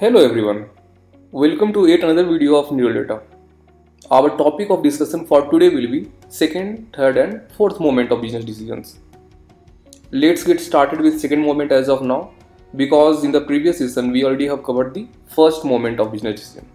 Hello everyone, welcome to yet another video of Neural Data. Our topic of discussion for today will be second, third and fourth moment of business decisions. Let's get started with second moment as of now, because in the previous session we already have covered the first moment of business decision.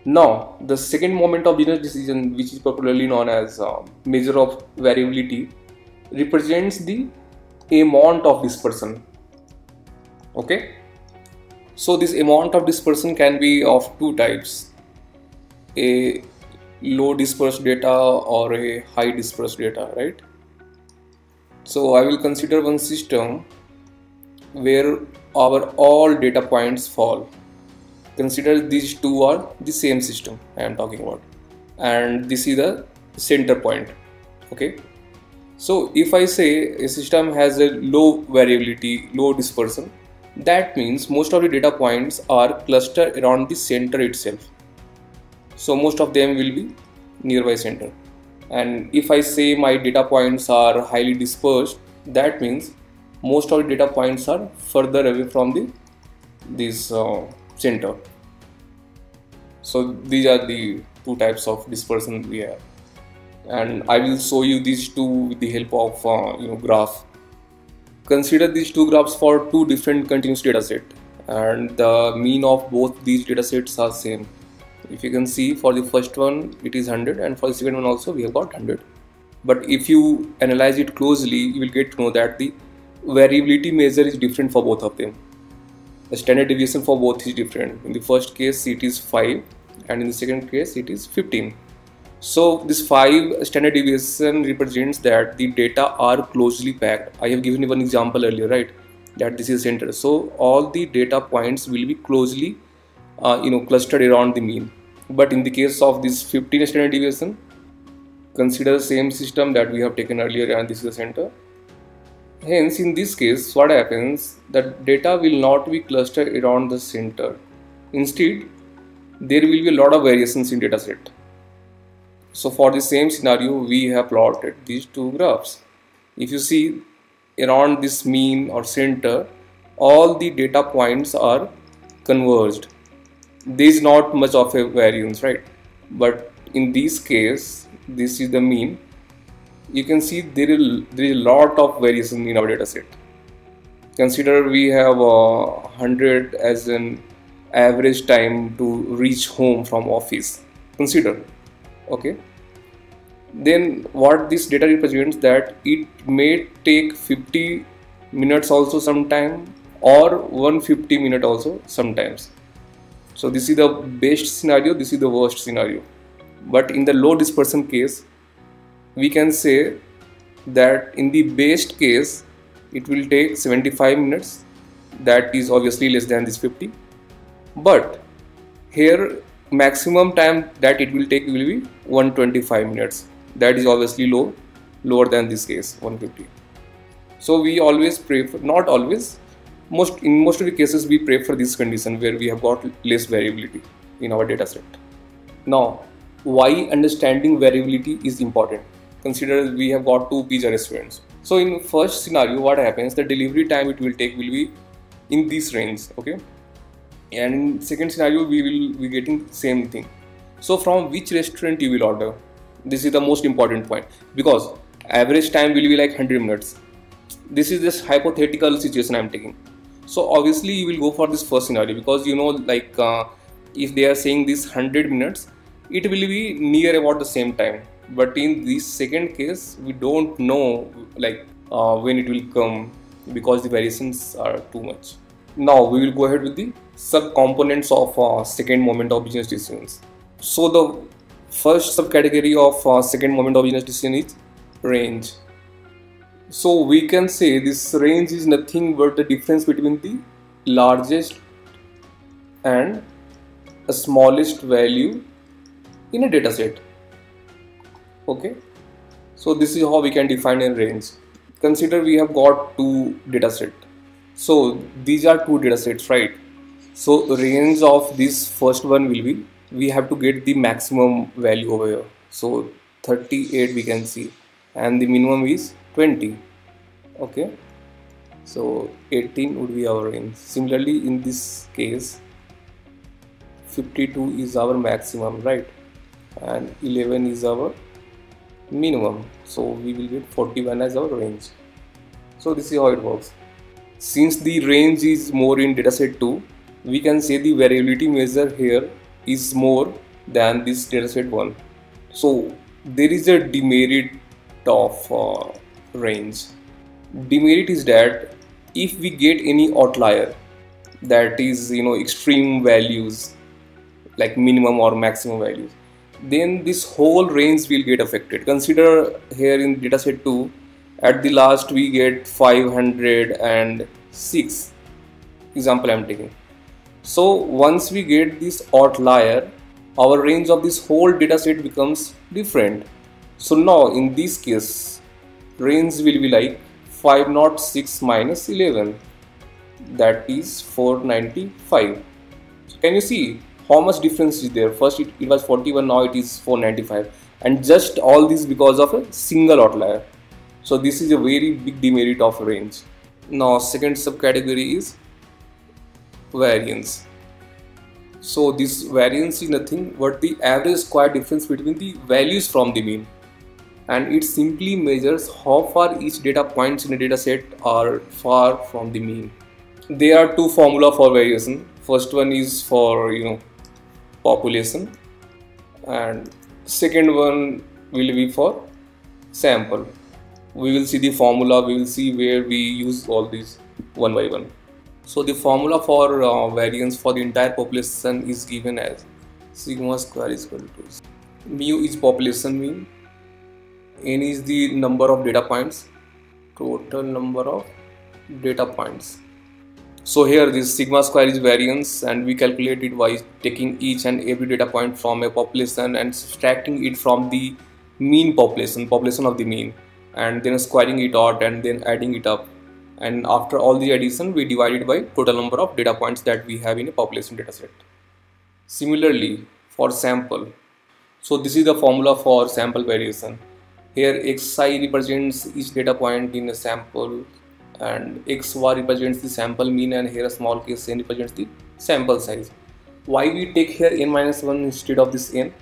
Now the second moment of business decision, which is popularly known as measure of variability, represents the amount of dispersion. Okay. So this amount of dispersion can be of two types, a low dispersed data or a high dispersed data, right? So I will consider one system where our all data points fall. Consider these two are the same system I am talking about, and this is the center point. Okay. So if I say a system has a low variability, low dispersion, that means most of the data points are clustered around the center itself. So most of them will be nearby center. And if I say my data points are highly dispersed, that means most of the data points are further away from this center. So these are the two types of dispersion we have. And I will show you these two with the help of graph. Consider these two graphs for two different continuous data set, and the mean of both these data sets are same. If you can see, for the first one it is 100 and for the second one also we have got 100. But if you analyze it closely, you will get to know that the variability measure is different for both of them. The standard deviation for both is different. In the first case it is 5 and in the second case it is 15. So this 5 standard deviation represents that the data are closely packed. I have given you one example earlier, right? That this is center. So all the data points will be closely clustered around the mean. But in the case of this 15 standard deviation, consider the same system that we have taken earlier, and this is the center. Hence in this case what happens, that data will not be clustered around the center. Instead there will be a lot of variations in data set. So for the same scenario we have plotted these two graphs. If you see, around this mean or center all the data points are converged. There is not much of a variance, right? But in this case, this is the mean. You can see there is a lot of variation in our data set. Consider we have 100 as an average time to reach home from office. Consider. Okay, then what this data represents, that it may take 50 minutes also sometime, or 150 minutes also sometimes. So this is the best scenario, this is the worst scenario. But in the low dispersion case, we can say that in the best case it will take 75 minutes, that is obviously less than this 50. But here maximum time that it will take will be 125 minutes, that is obviously lower than this case 150. So we always prefer, not always, in most of the cases we prefer this condition where we have got less variability in our data set. Now why understanding variability is important? Consider we have got two pizza restaurants. So in first scenario what happens, the delivery time it will take will be in this range. Okay, and in second scenario we will be getting same thing. So from which restaurant you will order, this is the most important point, because average time will be like 100 minutes. This is just hypothetical situation I am taking. So obviously you will go for this first scenario, because if they are saying this 100 minutes, it will be near about the same time. But in this second case we don't know when it will come, because the variations are too much. Now we will go ahead with the subcomponents of second moment of business decisions. So the first subcategory of second moment of business decision is range. So we can say this range is nothing but the difference between the largest and the smallest value in a data set. Okay, so this is how we can define a range. Consider we have got two data sets. So these are two data sets, right? So the range of this first one will be, we have to get the maximum value over here. So 38 we can see, and the minimum is 20. Okay, So 18 would be our range. Similarly, in this case 52 is our maximum, right, and 11 is our minimum, so we will get 41 as our range. So this is how it works. Since the range is more in dataset 2, we can say the variability measure here is more than this dataset 1. So there is a demerit of range. Demerit is that if we get any outlier, that is extreme values like minimum or maximum values, then this whole range will get affected. Consider here in dataset 2, at the last we get 506 example I am taking. So once we get this outlier, our range of this whole dataset becomes different. So now in this case, range will be like 506 minus 11, that is 495. So can you see how much difference is there? First it was 41, now it is 495, and just all this because of a single outlier. So this is a very big demerit of range. Now second subcategory is variance. So this variance is nothing but the average square difference between the values from the mean, and it simply measures how far each data points in a data set are far from the mean. There are two formula for variation. First one is for population, and second one will be for sample. We will see the formula, we will see where we use all these one by one. So the formula for variance for the entire population is given as sigma square is equal to mu is population mean, n is the number of data points, total number of data points. So here this sigma square is variance, and we calculate it by taking each and every data point from a population and subtracting it from the mean population of the mean, and then squaring it out and then adding it up, and after all the addition we divide it by total number of data points that we have in a population dataset. Similarly for sample, so this is the formula for sample variation. Here xi represents each data point in a sample, and xy represents the sample mean, and here a small case n represents the sample size. Why we take here n-1 instead of this n?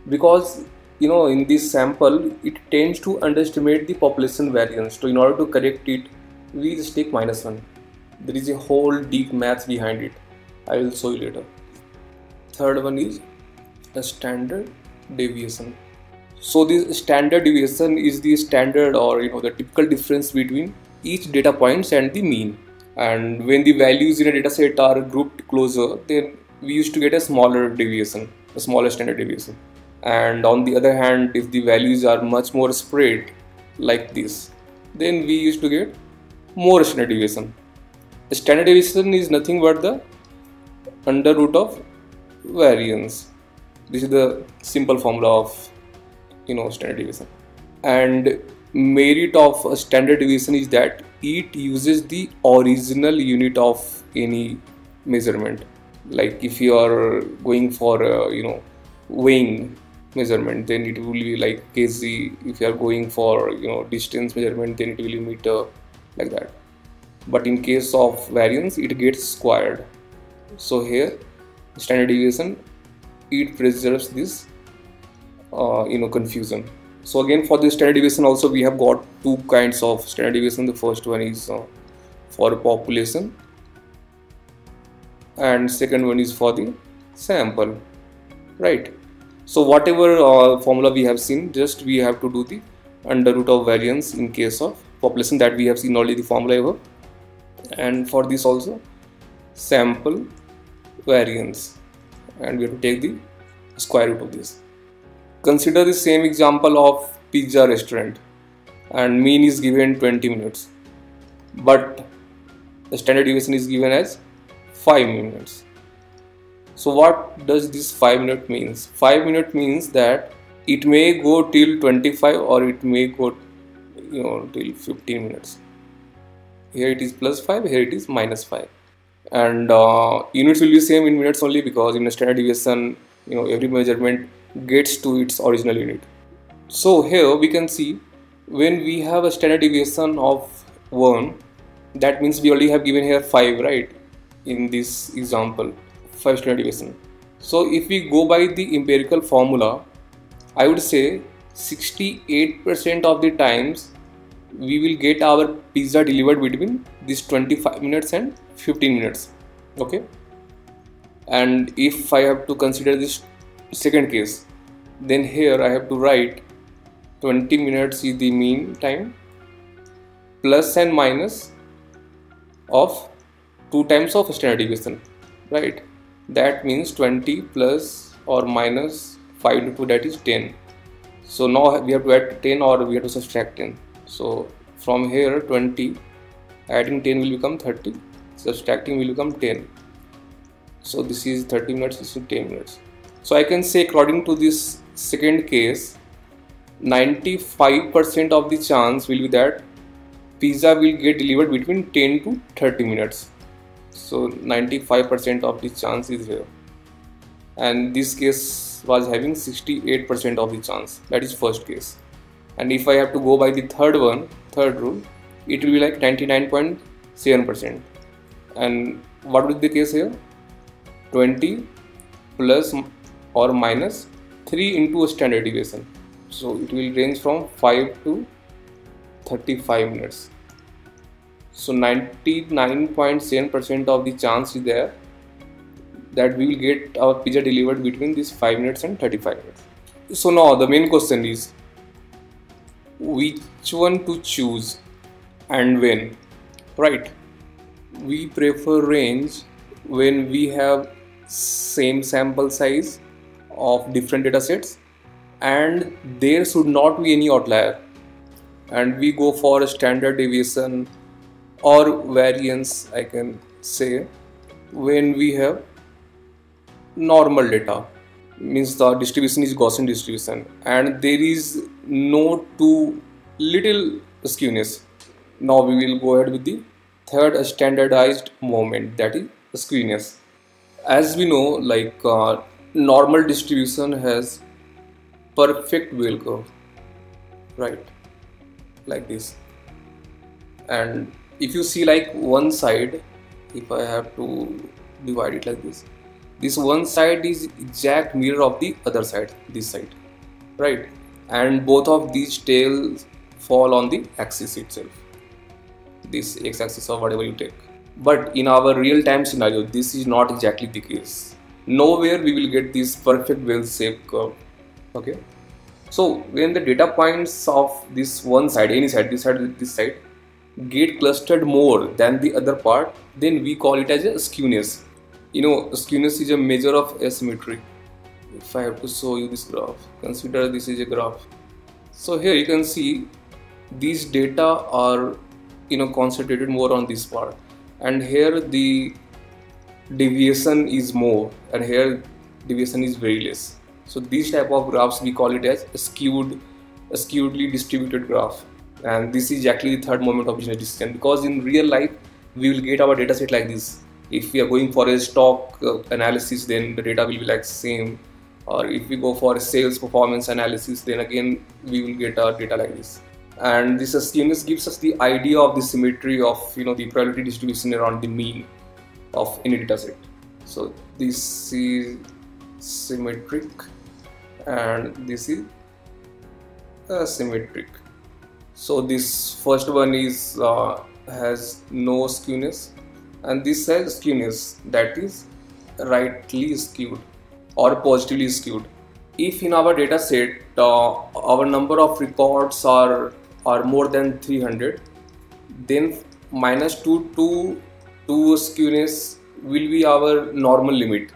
Because in this sample it tends to underestimate the population variance. So in order to correct it, we just take -1. There is a whole deep math behind it. I will show you later. Third one is a standard deviation. So this standard deviation is the standard or the typical difference between each data points and the mean. And when the values in a data set are grouped closer, then we used to get a smaller deviation, a smaller standard deviation. And on the other hand, if the values are much more spread like this, then we used to get more standard deviation. The standard deviation is nothing but the under root of variance. This is the simple formula of standard deviation. And merit of a standard deviation is that it uses the original unit of any measurement. Like if you are going for weighing measurement, then it will be like kg. If you are going for distance measurement, then it will be meter, like that. But in case of variance, it gets squared. So here standard deviation, it preserves this confusion. So again, for the standard deviation also we have got two kinds of standard deviation. The first one is for population, and second one is for the sample, right? So whatever formula we have seen, just we have to do the under root of variance in case of population, that we have seen already the formula above. And for this also sample variance, and we have to take the square root of this. Consider the same example of pizza restaurant, and mean is given 20 minutes, but the standard deviation is given as 5 minutes. So what does this 5 minute means? 5 minute means that it may go till 25 or it may go till 15 minutes. Here it is +5, here it is -5, and units will be same in minutes only, because in a standard deviation every measurement gets to its original unit. So here we can see when we have a standard deviation of 1, That means we already have given here 5, right? In this example, 5 standard deviation. So if we go by the empirical formula, I would say 68% of the times we will get our pizza delivered between this 25 minutes and 15 minutes. Okay. And if I have to consider this second case, then here I have to write 20 minutes is the mean time plus and minus of 2 times of standard deviation, right? That means 20 plus or minus 5 into 2, that is 10. So now we have to add 10 or we have to subtract 10. So from here 20 adding 10 will become 30, subtracting will become 10. So this is 30 minutes, this is 10 minutes. So I can say according to this second case, 95% of the chance will be that pizza will get delivered between 10 to 30 minutes. So 95% of the chance is here. And this case was having 68% of the chance. That is first case. And if I have to go by the third rule, it will be like 99.7%. And what will be the case here? 20 plus or minus 3 into a standard deviation. So it will range from 5 to 35 minutes. So 99.7% of the chance is there that we will get our pizza delivered between these 5 minutes and 35 minutes. So now the main question is which one to choose and when, right? We prefer range when we have same sample size of different data sets and there should not be any outlier, and we go for a standard deviation or variance, I can say, when we have normal data, means the distribution is Gaussian distribution and there is no too little skewness. Now we will go ahead with the third standardized moment, that is skewness. As we know, like normal distribution has perfect bell curve, right? Like this. And if you see like one side, if I have to divide it like this one side is exact mirror of the other side, this side, right? And both of these tails fall on the axis itself, this x-axis or whatever you take. But in our real-time scenario, this is not exactly the case. Nowhere we will get this perfect bell-shaped curve. Okay. So when the data points of this one side, any side, this side, get clustered more than the other part, then we call it as a skewness. You know, skewness is a measure of asymmetry. If I have to show you this graph, consider this is a graph. So here you can see these data are, you know, concentrated more on this part, and here the deviation is more, and here deviation is very less. So these type of graphs we call it as a skewedly distributed graph. And this is actually the third moment of business decision, because in real life we will get our data set like this. If we are going for a stock analysis, then the data will be like same, or if we go for a sales performance analysis, then again we will get our data like this. And this skewness gives us the idea of the symmetry of, you know, the probability distribution around the mean of any data set. So this is symmetric and this is asymmetric. So this first one is has no skewness, and this has skewness, that is rightly skewed or positively skewed. If in our data set our number of records are more than 300, then -2 to skewness will be our normal limit.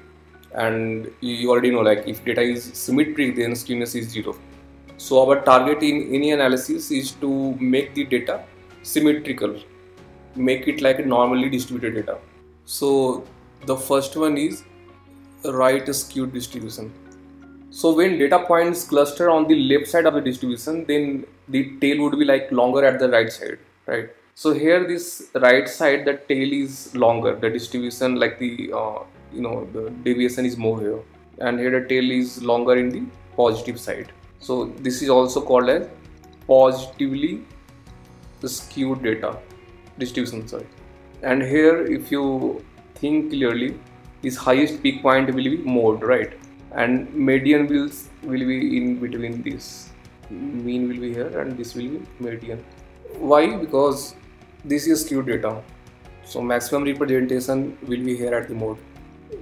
And you already know, like if data is symmetric, then skewness is 0. So our target in any analysis is to make the data symmetrical, make it like a normally distributed data. So the first one is right skewed distribution. So when data points cluster on the left side of the distribution, then the tail would be like longer at the right side, right? So here this right side, the tail is longer, the distribution, like the the deviation is more here, and here the tail is longer in the positive side. So this is also called as positively skewed data. distribution, sorry. And here if you think clearly, this highest peak point will be mode, right? And median will be in between this. Mean will be here and this will be median. Why? Because this is skewed data. So maximum representation will be here at the mode.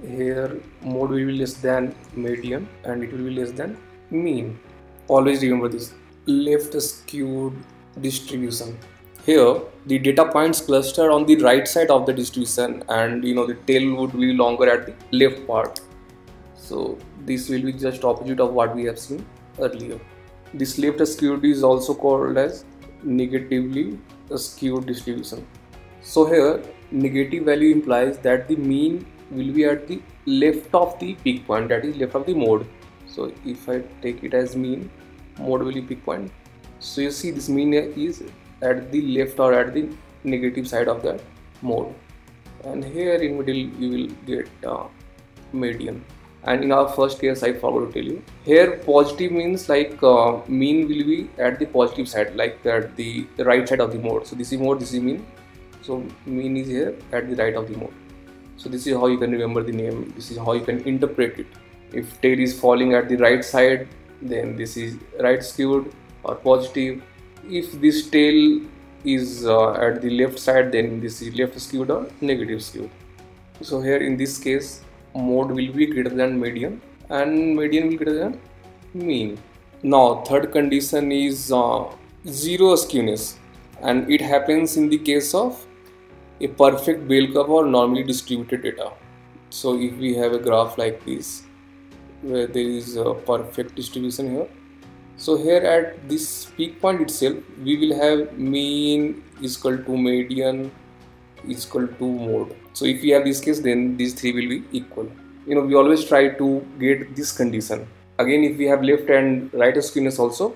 Here mode will be less than median and it will be less than mean. Always remember this left skewed distribution. Here the data points cluster on the right side of the distribution, and the tail would be longer at the left part. So this will be just opposite of what we have seen earlier. This left skewed is also called as negatively skewed distribution. So here negative value implies that the mean will be at the left of the peak point, that is left of the mode. So if I take it as mean, mode will be peak point. So you see this mean is at the left or at the negative side of the mode, and here in middle you will get median. And in our first case I forgot to tell you, here positive means like mean will be at the positive side, like at the right side of the mode. So this is mode, this is mean, so mean is here at the right of the mode. So this is how you can remember the name, this is how you can interpret it. If tail is falling at the right side, then this is right skewed or positive. If this tail is at the left side, then this is left skewed or negative skewed. So here in this case mode will be greater than median and median will be greater than mean. Now third condition is zero skewness, and it happens in the case of a perfect bell curve or normally distributed data. So if we have a graph like this where there is a perfect distribution here, so here at this peak point itself we will have mean is equal to median is equal to mode. So if we have this case, then these three will be equal. We always try to get this condition. Again, if we have left and right skewness also,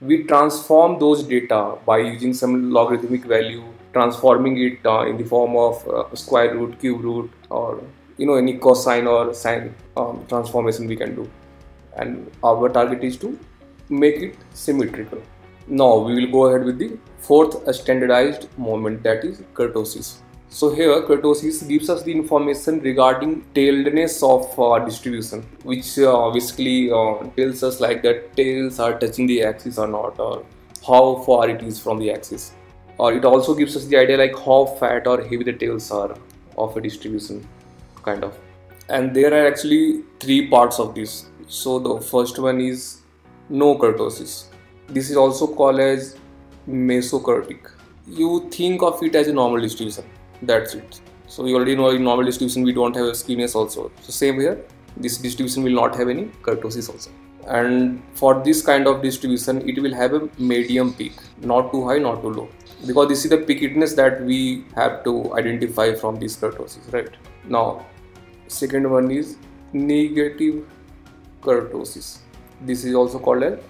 we transform those data by using some logarithmic value, transforming it in the form of square root, cube root, or any cosine or sine transformation we can do. And our target is to make it symmetrical. Now we will go ahead with the fourth standardized moment, that is kurtosis. So here kurtosis gives us the information regarding tailedness of distribution, which basically tells us like that tails are touching the axis or not, or how far it is from the axis. Or it also gives us the idea like how fat or heavy the tails are of a distribution, kind of. And there are actually three parts of this. So the first one is no kurtosis. This is also called as mesokurtic. You think of it as a normal distribution, that's it. So you already know in normal distribution we don't have a skewness also. So same here, this distribution will not have any kurtosis also. And for this kind of distribution it will have a medium peak, not too high, not too low, because this is the peakedness that we have to identify from this kurtosis, right? Now second one is negative kurtosis. This is also called as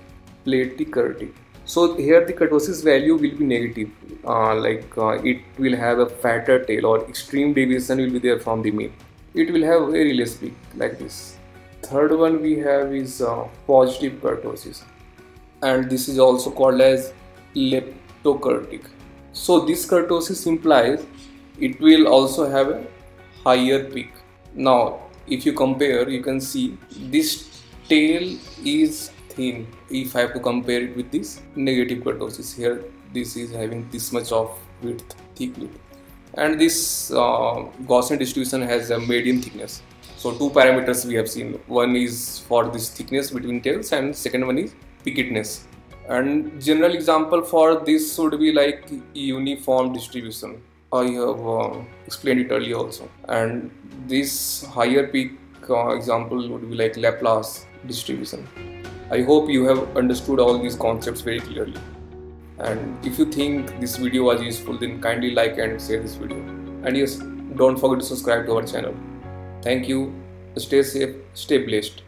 platykurtic. So here the kurtosis value will be negative, it will have a fatter tail, or extreme deviation will be there from the mean. It will have very less peak like this. Third one we have is positive kurtosis, and this is also called as leptokurtic. So this kurtosis implies it will also have a higher peak. Now if you compare, you can see this tail is thin. If I have to compare it with this negative kurtosis, here this is having this much of width, thick width, and this Gaussian distribution has a medium thickness. So two parameters we have seen, one is for this thickness between tails and second one is peakedness. And general example for this would be like uniform distribution. I have explained it earlier also. And this higher peak example would be like Laplace distribution. I hope you have understood all these concepts very clearly. And if you think this video was useful, then kindly like and share this video. And yes, don't forget to subscribe to our channel. Thank you. Stay safe, stay blessed.